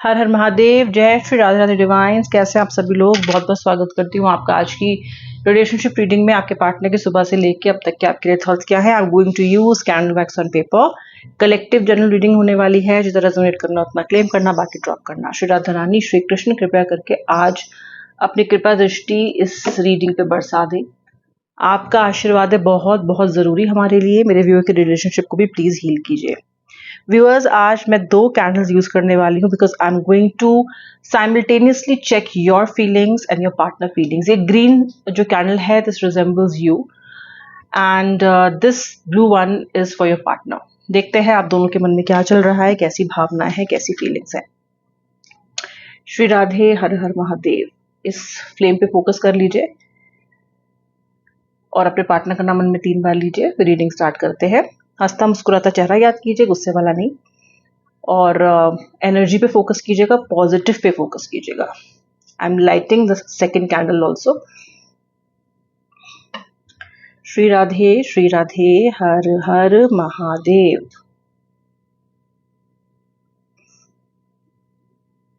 हर हर महादेव, जय श्री राधे राधे डिवाइन्स। कैसे आप सभी लोग? बहुत बहुत स्वागत करती हूँ आपका आज की रिलेशनशिप रीडिंग में। आपके पार्टनर के सुबह से लेके अब तक के आपके लिए थॉट्स क्या है। I am going to use candle wax on paper. Collective general reading होने वाली है। जिधर रेजोनेट करना उतना क्लेम करना, बाकी ड्रॉप करना। श्री राधा रानी श्री कृष्ण कृपया करके आज अपनी कृपा दृष्टि इस रीडिंग पे बरसा दे। आपका आशीर्वाद है बहुत बहुत जरूरी हमारे लिए। मेरे व्यूअर के रिलेशनशिप को भी प्लीज हील कीजिए। व्यूअर्स, आज मैं 2 कैंडल्स यूज करने वाली हूँ because I am going to simultaneously check your feelings and your partner feelings. ये ग्रीन जो कैंडल है this resembles you and this blue one is for your partner. देखते हैं आप दोनों के मन में क्या चल रहा है, कैसी भावनाएं हैं, कैसी फीलिंग्स है। श्री राधे, हर हर महादेव। इस फ्लेम पे फोकस कर लीजिए और अपने पार्टनर का नाम मन में 3 बार लीजिए। फिर रीडिंग स्टार्ट करते हैं। हंसता मुस्कुराता चेहरा याद कीजिए, गुस्से वाला नहीं। और एनर्जी पे फोकस कीजिएगा, पॉजिटिव पे फोकस कीजिएगा। I am lighting the second candle also. Shri Radhe, हर हर महादेव।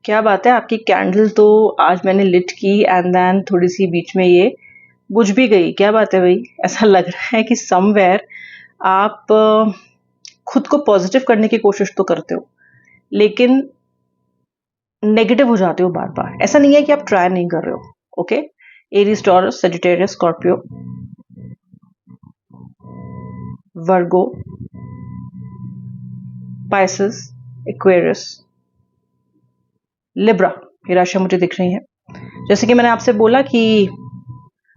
क्या बात है, आपकी कैंडल तो आज मैंने लिट की एंड देन थोड़ी सी बीच में ये बुझ भी गई। क्या बात है भाई? ऐसा लग रहा है कि समवेयर आप खुद को पॉजिटिव करने की कोशिश तो करते हो लेकिन नेगेटिव हो जाते हो बार बार। ऐसा नहीं है कि आप ट्राई नहीं कर रहे हो। Okay, Aries, Taurus, Sagittarius, Scorpio, Virgo, Pisces, Aquarius, Libra, ये राशियां मुझे दिख रही हैं। जैसे कि मैंने आपसे बोला कि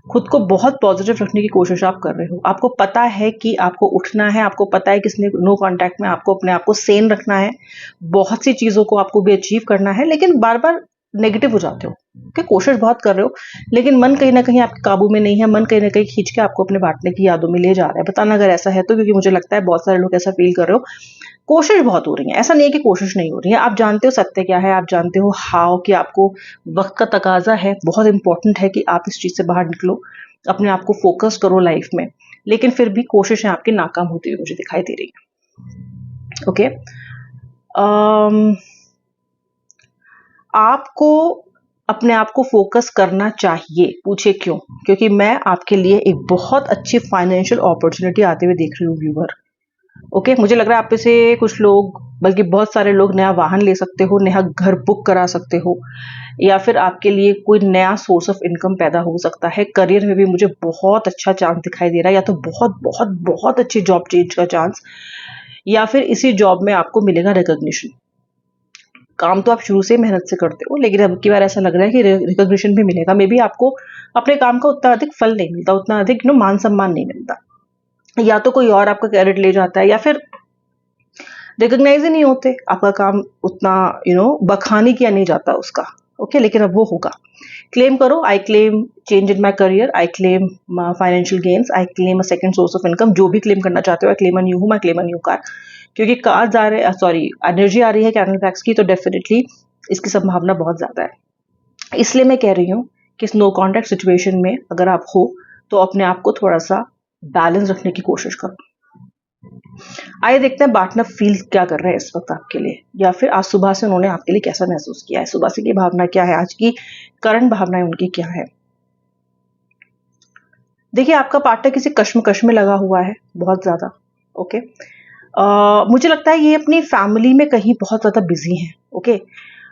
खुद को बहुत पॉजिटिव रखने की कोशिश आप कर रहे हो। आपको पता है कि आपको उठना है, आपको पता है किसने नो कांटेक्ट में आपको अपने आप को सेन रखना है, बहुत सी चीजों को आपको भी अचीव करना है, लेकिन बार बार नेगेटिव हो जाते हो कि कोशिश बहुत कर रहे हो लेकिन मन कहीं ना कहीं आपके काबू में नहीं है। मन कहीं ना कहीं खींच के आपको अपने बांटने की यादों में ले जा रहा है। बताना अगर ऐसा है तो, क्योंकि मुझे लगता है बहुत सारे लोग ऐसा फील कर रहे हो। कोशिश बहुत हो रही है, ऐसा नहीं है कि कोशिश नहीं हो रही है। आप जानते हो सत्य क्या है, आप जानते हो हाउ कि आपको वक्त का तकाजा है। बहुत इंपॉर्टेंट है कि आप इस चीज से बाहर निकलो, अपने आप को फोकस करो लाइफ में, लेकिन फिर भी कोशिशें आपकी नाकाम होती हुई मुझे दिखाई दे रही है। ओके, आपको अपने आप को फोकस करना चाहिए। पूछे क्यों? क्योंकि मैं आपके लिए एक बहुत अच्छी फाइनेंशियल अपॉर्चुनिटी आते हुए देख रही हूँ व्यूअर। ओके, मुझे लग रहा है आप में से कुछ लोग, बल्कि बहुत सारे लोग, नया वाहन ले सकते हो, नया घर बुक करा सकते हो, या फिर आपके लिए कोई नया सोर्स ऑफ इनकम पैदा हो सकता है। करियर में भी मुझे बहुत अच्छा चांस दिखाई दे रहा है, या तो बहुत बहुत बहुत अच्छी जॉब चेंज का चांस, या फिर इसी जॉब में आपको मिलेगा रिकॉग्निशन। काम तो आप शुरू से मेहनत से करते हो, लेकिन अब की बार ऐसा लग रहा है कि रिकॉग्निशन भी मिलेगा। मे बी आपको अपने काम का उतना अधिक फल नहीं मिलता, उतना अधिक मान सम्मान नहीं मिलता, या तो कोई और आपका क्रेडिट ले जाता है, या फिर रिकॉग्नाइज ही नहीं होते। आपका काम उतना बखानी किया नहीं जाता उसका। ओके, लेकिन अब वो होगा। क्लेम करो। I claim change in my career, I claim financial gains, I claim a second source of income. जो भी क्लेम करना चाहते हो, I claim a new home, I claim a new car. क्योंकि कार्ड्स आ रहे, सॉरी, एनर्जी आ रही है candle backs की, तो डेफिनेटली इसकी संभावना बहुत ज्यादा है। इसलिए मैं कह रही हूँ कि इस नो कॉन्टैक्ट सिचुएशन में अगर आप हो तो अपने आप को थोड़ा सा बैलेंस रखने की कोशिश करो। आइए देखते हैं पार्टनर फील क्या कर रहे हैं इस वक्त आपके लिए, या फिर आज सुबह से उन्होंने आपके लिए कैसा महसूस किया है। सुबह से की भावना क्या है, आज की करंट भावनाएं उनकी क्या है। देखिए, आपका पार्टनर किसी कश्मकश में लगा हुआ है बहुत ज्यादा। ओके, मुझे लगता है ये अपनी फैमिली में कहीं बहुत ज्यादा बिजी है। ओके,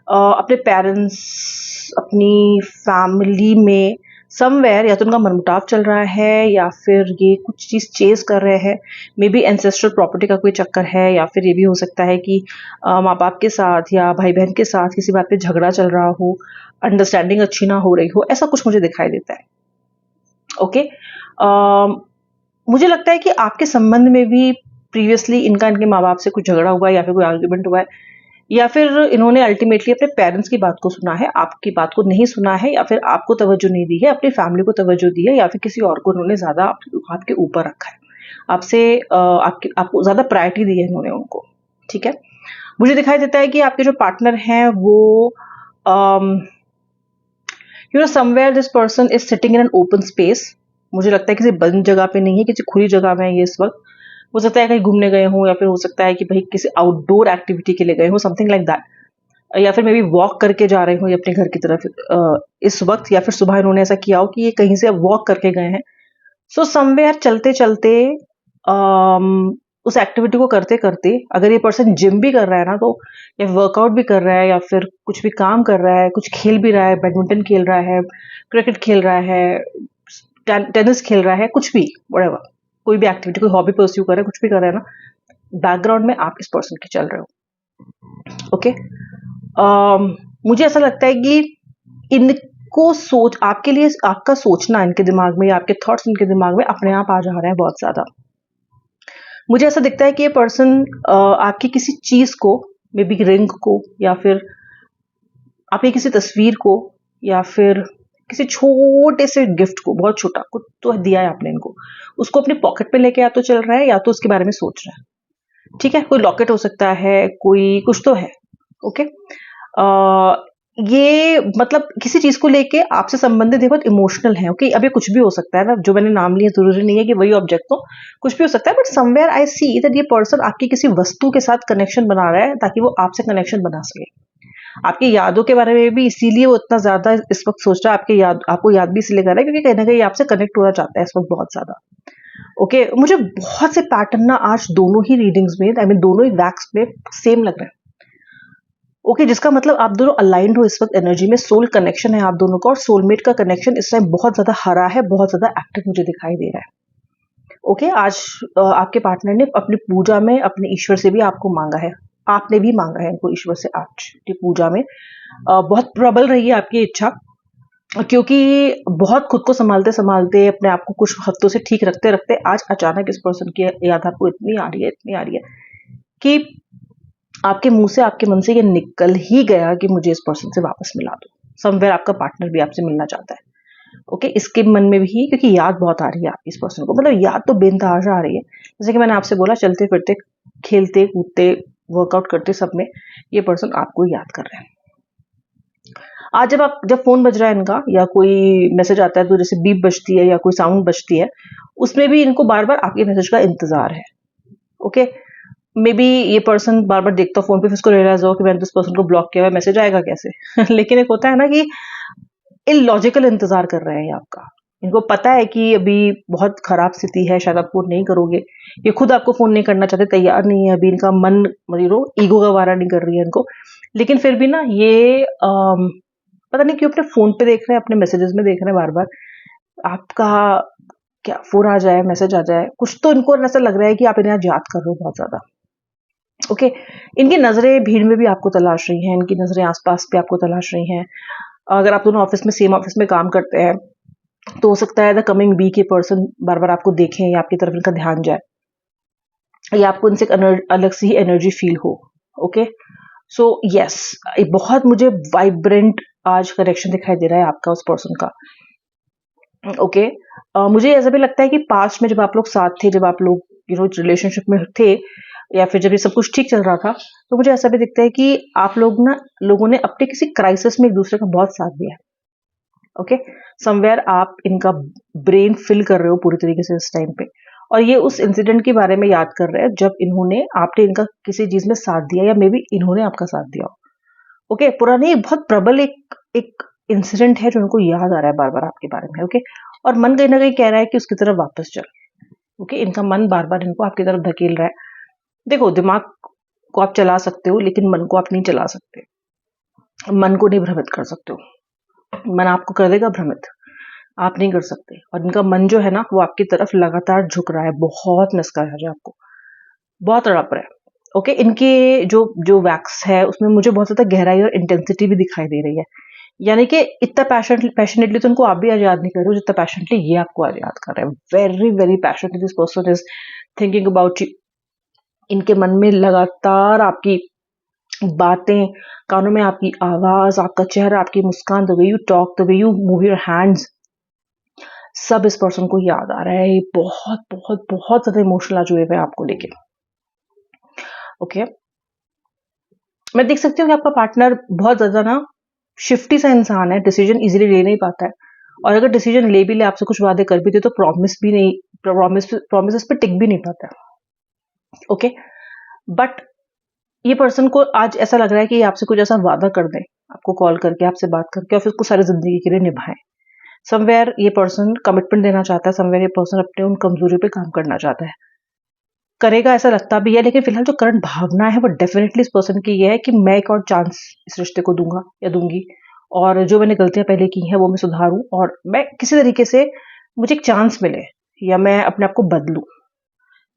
अपने पेरेंट्स, अपनी फैमिली में समवेयर या तो उनका मनमुटाव चल रहा है, या फिर ये कुछ चीज चेज कर रहे हैं। मे बी एंसेस्ट्रल प्रॉपर्टी का कोई चक्कर है, या फिर ये भी हो सकता है कि माँ बाप के साथ या भाई बहन के साथ किसी बात पे झगड़ा चल रहा हो, अंडरस्टैंडिंग अच्छी ना हो रही हो। ऐसा कुछ मुझे दिखाई देता है। ओके, मुझे लगता है कि आपके संबंध में भी प्रीवियसली इनके माँ बाप से कुछ झगड़ा हुआ है, या फिर कोई आर्ग्यूमेंट हुआ है, या फिर इन्होंने अल्टीमेटली अपने पेरेंट्स की बात को सुना है, आपकी बात को नहीं सुना है, या फिर आपको तवज्जो नहीं दी है, अपनी फैमिली को तवज्जो दी है, या फिर किसी और को इन्होंने ज्यादा आपके ऊपर रखा है। आपसे आपको ज्यादा प्रायोरिटी दी है इन्होंने उनको। ठीक है, मुझे दिखाई देता है कि आपके जो पार्टनर हैं वो somewhere this person is sitting in an open space. मुझे लगता है किसी बंद जगह पे नहीं है, किसी खुली जगह में है ये इस वक्त। हो सकता है कहीं घूमने गए हों, या फिर हो सकता है कि भाई किसी आउटडोर एक्टिविटी के लिए गए हो, समथिंग लाइक दैट। या फिर मे बी वॉक करके जा रहे हो ये अपने घर की तरफ इस वक्त, या फिर सुबह इन्होंने ऐसा किया हो कि ये कहीं से वॉक करके गए हैं। सो समवेयर चलते चलते उस एक्टिविटी को करते करते अगर ये पर्सन जिम भी कर रहा है ना, तो या वर्कआउट भी कर रहा है या फिर कुछ भी काम कर रहा है, कुछ खेल भी रहा है, बैडमिंटन खेल रहा है, क्रिकेट खेल रहा है, टेनिस खेल रहा है, कुछ भी whatever, कोई भी एक्टिविटी, कोई हॉबी परस्यू कर रहा है, कुछ भी कर रहा है ना, बैकग्राउंड में आप इस पर्सन के चल रहे हो। ओके, मुझे ऐसा लगता है कि इनको सोच आपके लिए, आपका सोचना इनके दिमाग में या आपके थॉट्स इनके दिमाग में अपने आप आ जा रहा है बहुत ज्यादा। मुझे ऐसा दिखता है कि ये पर्सन आपकी किसी चीज को, मे बी रिंग को, या फिर आपकी किसी तस्वीर को, या फिर किसी छोटे से गिफ्ट को, बहुत छोटा कुछ तो दिया है आपने इनको, उसको अपनी पॉकेट पे लेके या तो चल रहा है या तो उसके बारे में सोच रहा है। ठीक है, कोई लॉकेट हो सकता है, कोई कुछ तो है। ओके, ये मतलब किसी चीज को लेके आपसे संबंधित ये बहुत इमोशनल है। ओके, अब ये कुछ भी हो सकता है ना, जो मैंने नाम लिया जरूरी नहीं है कि वही ऑब्जेक्ट हो, कुछ भी हो सकता है, but somewhere I see that ये पर्सन आपकी किसी वस्तु के साथ कनेक्शन बना रहा है ताकि वो आपसे कनेक्शन बना सके। आपकी यादों के बारे में भी इसीलिए वो इतना ज्यादा इस वक्त सोच रहा है, आपको याद भी इसलिए कर रहा है क्योंकि कहीं ना कहीं आपसे कनेक्ट होना चाहता है इस वक्त बहुत ज्यादा। ओके, मुझे बहुत से पैटर्न ना आज दोनों ही रीडिंग्स में, आई मीन दोनों ही वैक्स में सेम लग रहे हैं। ओके, जिसका मतलब आप दोनों अलाइंड हो इस वक्त एनर्जी में, सोल कनेक्शन है आप दोनों का, और सोलमेट का कनेक्शन इस टाइम बहुत ज्यादा हरा है, बहुत ज्यादा एक्टिव मुझे दिखाई दे रहा है। ओके, आज आपके पार्टनर ने अपनी पूजा में अपने ईश्वर से भी आपको मांगा है, आपने भी मांगा है इनको ईश्वर से आज की पूजा में। बहुत प्रबल रही है आपकी इच्छा, क्योंकि बहुत खुद को संभालते संभालते, अपने आप को कुछ हफ्तों से ठीक रखते रखते आज अचानक इस पर्सन की याद आपको इतनी आ रही है, इतनी आ रही है कि आपके मुंह से, आपके मन से ये निकल ही गया कि मुझे इस पर्सन से वापस मिला दो। समवेयर आपका पार्टनर भी आपसे मिलना चाहता है। ओके, इसके मन में भी, क्योंकि याद बहुत आ रही है आपकी इस पर्सन को, मतलब याद तो बेनतहाशा आ रही है। जैसे कि मैंने आपसे बोला, चलते फिरते, खेलते कूदते, वर्कआउट करते, सब में ये पर्सन आपको याद कर रहे हैं। आज जब फोन बज रहा है इनका या कोई मैसेज आता है, तो जैसे बीप बजती है या कोई साउंड बजती है, उसमें भी इनको बार बार आपके मैसेज का इंतजार है। ओके, मे बी ये पर्सन बार बार देखता हो फोन पे, फिर उसको रियलाइज हो कि मैंने तो इस पर्सन को ब्लॉक किया हुआ है, मैसेज आएगा कैसे लेकिन एक होता है ना कि इलॉजिकल इंतजार कर रहे हैं ये आपका। इनको पता है कि अभी बहुत खराब स्थिति है, शायद आप फोन नहीं करोगे, ये खुद आपको फोन नहीं करना चाहते, तैयार नहीं है अभी, इनका मन ईगो का वारा नहीं कर रही है इनको, लेकिन फिर भी ना ये पता नहीं क्यों अपने फोन पे देख रहे हैं, अपने मैसेजेस में देख रहे हैं बार बार आपका, क्या फोन आ जाए, मैसेज आ जाए, कुछ तो इनको ऐसा लग रहा है कि आप इन्हें आज याद कर रहे हो बहुत ज्यादा। ओके, इनकी नजरें भीड़ में भी आपको तलाश रही हैं, इनकी नजरें आसपास भी आपको तलाश रही हैं। अगर आप दोनों ऑफिस में, सेम ऑफिस में काम करते हैं, तो हो सकता है द कमिंग वीक ये पर्सन बार बार आपको देखें या आपकी तरफ इनका ध्यान जाए, या आपको इनसे अलग सी ही एनर्जी फील हो। ओके, सो यस, बहुत मुझे वाइब्रेंट आज कनेक्शन दिखाई दे रहा है आपका उस पर्सन का। ओके, मुझे ऐसा भी लगता है कि पास्ट में जब आप लोग साथ थे, जब आप लोग रिलेशनशिप में थे, या फिर जब ये सब कुछ ठीक चल रहा था, तो मुझे ऐसा भी दिखता है कि आप लोगों ने अपने किसी क्राइसिस में एक दूसरे का बहुत साथ दिया। ओके, समवेयर आप इनका ब्रेन फिल कर रहे हो पूरी तरीके से इस टाइम पे, और ये उस इंसिडेंट के बारे में याद कर रहे हैं जब आपने इनका किसी चीज में साथ दिया, या मे बी इन्होंने आपका साथ दिया हो। ओके, पुरानी बहुत प्रबल एक इंसिडेंट है जो उनको याद आ रहा है बार बार आपके बारे में। ओके, और मन कहीं ना कहीं कह रहा है कि उसकी तरफ वापस चल। ओके, इनका मन बार बार इनको आपकी तरफ धकेल रहा है। देखो, दिमाग को आप चला सकते हो, लेकिन मन को आप नहीं चला सकते, मन को नहीं भ्रमित कर सकते हो, मन आपको कर देगा भ्रमित, आप नहीं कर सकते। और इनका मन जो है ना, वो आपकी तरफ लगातार झुक रहा है, बहुत नस्का है आपको, बहुत तड़प रहा है। ओके, इनके जो जो वैक्स है उसमें मुझे बहुत ज्यादा गहराई और इंटेंसिटी भी दिखाई दे रही है, यानी कि इतना पैशनेटली तो उनको आप भी आज याद नहीं कर रहे हो जितना पैशनेटली ये आपको आज याद कर रहे हैं। Very very passionately this person is thinking about you. इनके मन में लगातार आपकी बातें, कानों में आपकी आवाज, आपका चेहरा, आपकी मुस्कान, the way you talk, the way you move your hands, सब इस पर्सन को याद आ रहा है। ये बहुत बहुत बहुत ज्यादा इमोशनल आज हुए हुए हैं आपको लेके। ओके, मैं देख सकती हूँ कि आपका पार्टनर बहुत ज्यादा ना शिफ्टी सा इंसान है, डिसीजन इजीली ले नहीं पाता है, और अगर डिसीजन ले भी ले, आपसे कुछ वादे कर भी दे, तो प्रॉमिस पे टिक भी नहीं पाता है। ओके, बट ये पर्सन को आज ऐसा लग रहा है कि आपसे कुछ ऐसा वादा कर दें, आपको कॉल करके, आपसे बात करके, और फिर उसको सारी जिंदगी के लिए निभाएं। समवेयर ये पर्सन कमिटमेंट देना चाहता है, समवेयर ये पर्सन अपने उन कमजोरियों पे काम करना चाहता है, करेगा ऐसा लगता भी है। लेकिन फिलहाल जो करंट भावना है वो डेफिनेटली इस पर्सन की ये है कि मैं एक और चांस इस रिश्ते को दूंगा या दूंगी, और जो मैंने गलतियां पहले की हैं वो मैं सुधारूं, और मैं किसी तरीके से मुझे एक चांस मिले, या मैं अपने आप को बदलूं।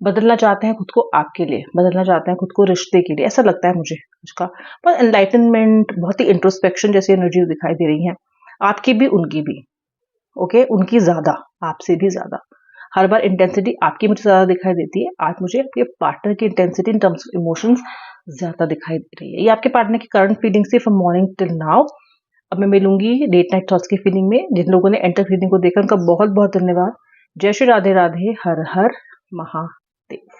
बदलना चाहते हैं खुद को आपके लिए, बदलना चाहते हैं खुद को रिश्ते के लिए, ऐसा लगता है मुझे उसका। बहुत एनलाइटनमेंट, बहुत ही इंट्रोस्पेक्शन जैसी एनर्जी दिखाई दे रही है, आपकी भी उनकी भी। ओके, उनकी ज्यादा, आपसे भी ज्यादा। हर बार इंटेंसिटी आपकी मुझे ज्यादा दिखाई देती है, आज मुझे आपके पार्टनर की intensity in terms of emotions ज्यादा दिखाई दे रही है। ये आपके पार्टनर की करंट फीलिंग से फ्रॉम मॉर्निंग टिल नाउ। अब मैं मिलूंगी लेट नाइट थॉट्स की फीलिंग में। जिन लोगों ने एंटर फीलिंग को देखा उनका बहुत बहुत धन्यवाद। जय श्री राधे राधे, हर हर महादेव।